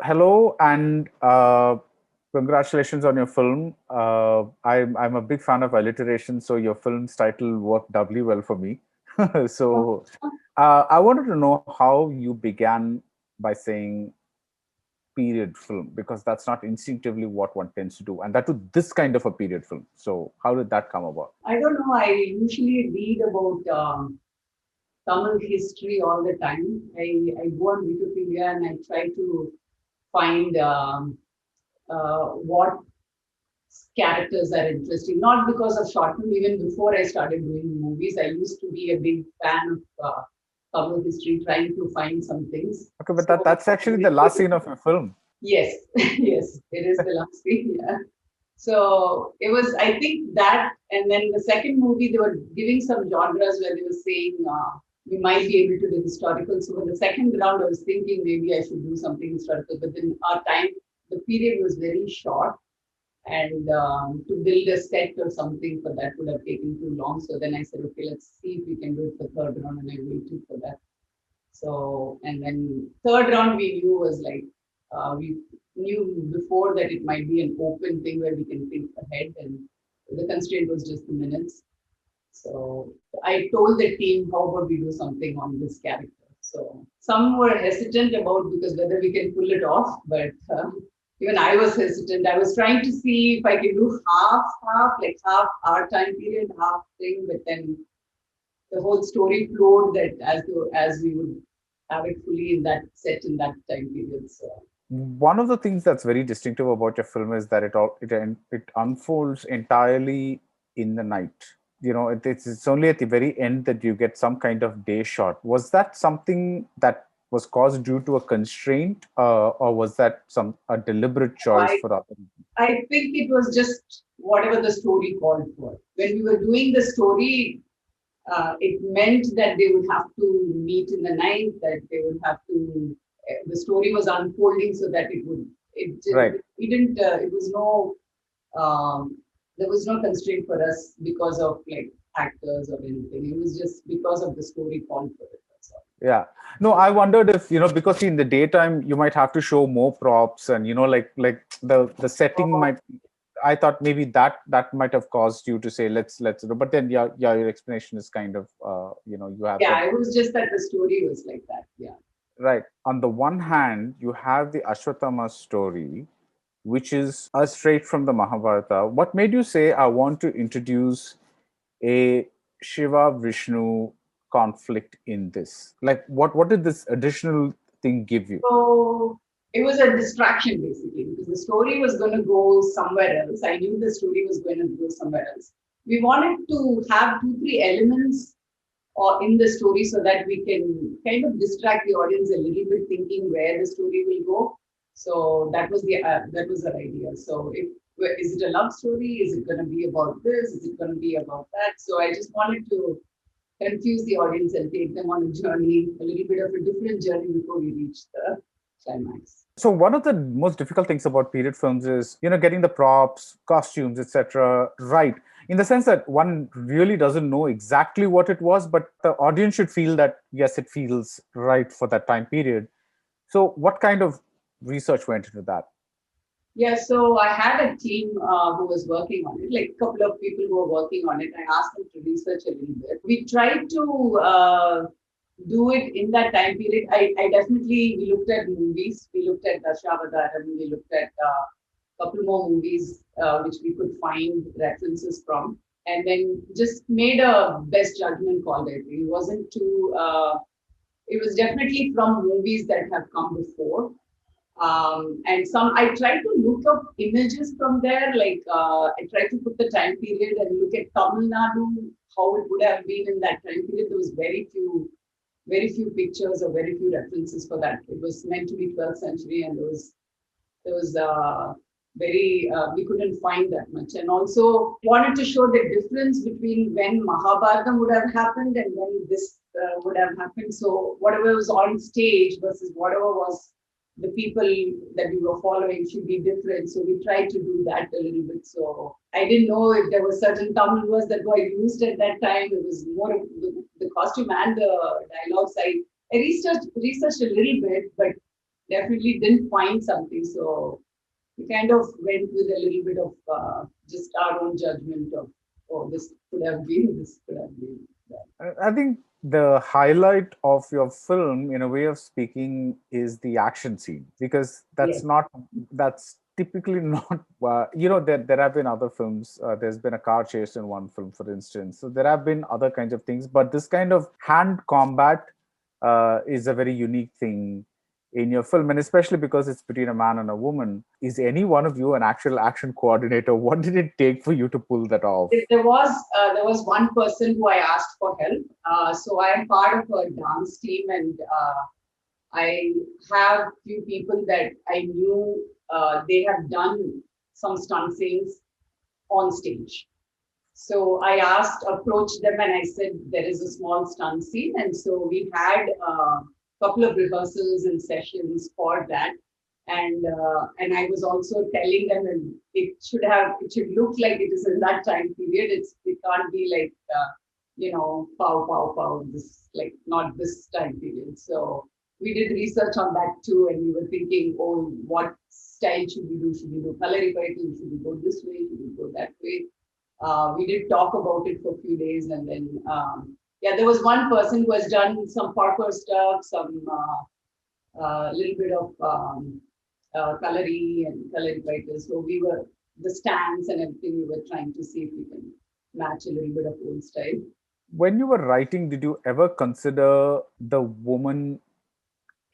Hello and congratulations on your film. I'm a big fan of alliteration, so your film's title worked doubly well for me. So I wanted to know how you began by saying period film, because that's not instinctively what one tends to do, and that to this kind of a period film. So how did that come about? I don't know. I usually read about Tamil history all the time. I go on Wikipedia and I try to find what characters are interesting. Not because of short film. Even before I started doing movies, I used to be a big fan of Tamil history, trying to find some things. Okay, but So that's actually the last scene of your film. yes, yes, it is the last thing. Yeah. So it was, I think that, and then the second movie, they were giving some genres where they were saying we might be able to do historical. So in the second round, I was thinking maybe I should do something historical, but then our time, the period was very short, and to build a set or something for that would have taken too long. So then I said, okay, let's see if we can do it for third round, and I waited for that. So, and then third round we knew was like, we knew before that it might be an open thing where we can think ahead, and the constraint was just the minutes. So I told the team, how about we do something on this character? So some were hesitant about because whether we can pull it off, but even I was hesitant. I was trying to see if I can do half, like half our time period, half thing, but then the whole story flowed that as we would have it fully in that set in that time period. So One of the things that's very distinctive about your film is that it unfolds entirely in the night. It's only at the very end that you get some kind of day shot. Was that something that was caused due to a constraint, or was that some a deliberate choice I for other reasons? I think it was just whatever the story called for. When we were doing the story, it meant that they would have to meet in the night, that they would have to. The story was unfolding so that it would. Right. We didn't. It was no. There was no constraint for us because of like actors or anything. It was just because of the story called for it. That's all. Yeah. No, I wondered if, because in the daytime you might have to show more props, and like the setting might. I thought maybe that might have caused you to say let's do. But then yeah, your explanation is kind of you have the Yeah, it was just that the story was like that. Yeah. right. On the one hand, you have the Ashwatthama story, which is straight from the Mahabharata. What made you say I want to introduce a Shiva Vishnu conflict in this? Like what did this additional thing give you? So it was a distraction basically because the story was going to go somewhere else. I knew the story was going to go somewhere else. We wanted to have two, three elements or in the story so that we can kind of distract the audience a little bit, thinking where the story will go. So that was our idea. So if is it a love story? Is it going to be about this? Is it going to be about that? So I just wanted to confuse the audience and take them on a journey, a little bit of a different journey before we reach the climax. So one of the most difficult things about period films is, getting the props, costumes, etc. right. In the sense that one really doesn't know exactly what it was, but the audience should feel that yes, it feels right for that time period. So what kind of research went into that? Yeah, so I had a team who was working on it, like a couple of people who were working on it. I asked them to research a little bit. We tried to do it in that time period. I definitely, we looked at movies. We looked at Dashavadaram. We looked at a couple more movies which we could find references from. And then just made a best judgment call there. It wasn't too, it was definitely from movies that have come before. And some I tried to look up images from there, like I tried to put the time period and look at Tamil Nadu, how it would have been in that time period. There was very few pictures or very few references for that. It was meant to be 12th century, and there was very we couldn't find that much. And also wanted to show the difference between when Mahabharata would have happened and when this would have happened. So whatever was on stage versus whatever was the people that we were following should be different. So we tried to do that a little bit. So I didn't know if there were certain Tamil words that were used at that time. It was more of the costume and the dialogues. I researched a little bit, but definitely didn't find something. So we kind of went with a little bit of just our own judgment of, oh, this could have been, this could have been that. I think the highlight of your film, in a way of speaking, is the action scene, because Yes. that's typically not there have been other films. There's been a car chase in one film, for instance. So there have been other kinds of things, but this kind of hand combat is a very unique thing in your film, and especially because it's between a man and a woman. Is any one of you an actual action coordinator? What did it take for you to pull that off? There was one person who I asked for help. So I am part of a dance team, and I have few people that I knew they have done some stunt scenes on stage. So I approached them, and I said, there is a small stunt scene. And so we had a couple of rehearsals and sessions for that. And I was also telling them, and it should look like it is in that time period. It can't be like, pow, pow, pow, this, like, not this time period. So we did research on that too. And we were thinking, oh, what style should we do? Should we do color fighting? Should we go this way? Should we go that way? We did talk about it for a few days, and then there was one person who has done some parkour stuff, some little bit of colory and color fighters. So we were the stands and everything. We were trying to see if we can match a little bit of old style. When you were writing, did you ever consider the woman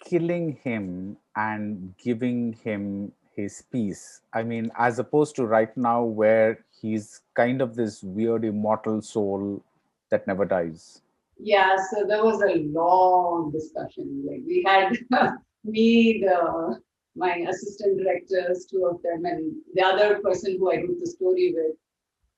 killing him and giving him his peace? I mean, as opposed to right now, where he's kind of this weird immortal soul that never dies. Yeah, so there was a long discussion. Like we had me, my assistant directors, two of them, and the other person who I wrote the story with.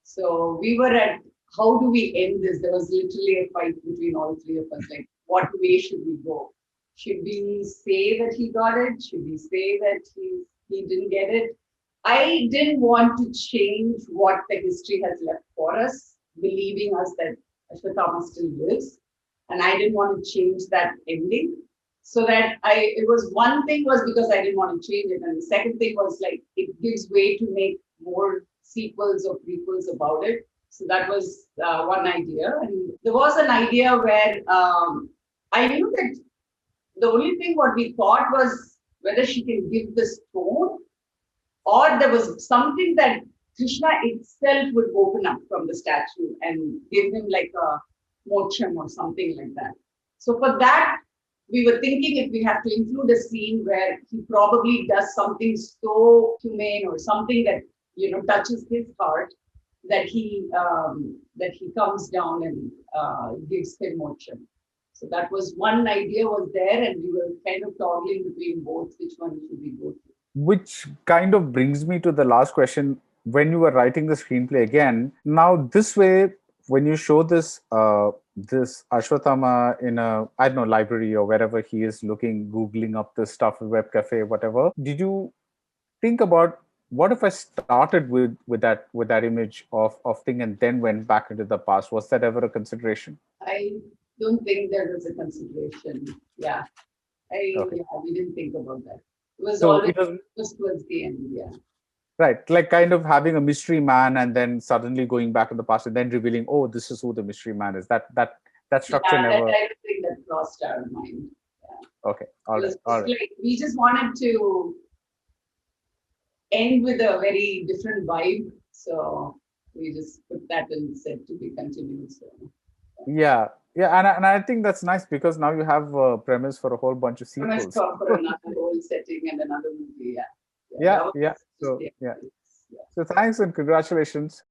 So we were at, how do we end this? There was literally a fight between all three of us. Like, what way should we go? Should we say that he got it? Should we say that he didn't get it? I didn't want to change what the history has left for us, believing us that Ashwatthama still lives. And I didn't want to change that ending. So that it was, one thing was because I didn't want to change it. And the second thing was, like, it gives way to make more sequels or prequels about it. So that was one idea. And there was an idea where I knew that the only thing what we thought was whether she can give the stone, or there was something that Krishna itself would open up from the statue and give him like a mocham or something like that. So for that, we were thinking if we have to include a scene where he probably does something so humane or something that touches his heart, that he comes down and gives him mocham. So that was one idea was there, and we were kind of toggling between both. Which one should we go to? Which kind of brings me to the last question. When you were writing the screenplay again, now this way, when you show this this Ashwatthama in a, I don't know, library or wherever he is looking, googling up this stuff, web cafe, whatever, did you think about, what if I started with that image of thing and then went back into the past? Was that ever a consideration? I don't think there was a consideration. Yeah, Okay. we didn't think about that. It was So always it was just towards the end. Yeah. right, like kind of having a mystery man and then suddenly going back in the past and then revealing, oh, this is who the mystery man is. That structure Yeah, that never. kind of thing that crossed our mind. Yeah. Okay, all It right, was all just right. like we just wanted to end with a very different vibe. So we just put that and said to be continued. So Yeah, yeah, and I think that's nice because now you have a premise for a whole bunch of I'm sequels. for another whole setting and another movie. Yeah. Yeah. Yeah, That was yeah. just So the yeah. yeah. So thanks and congratulations.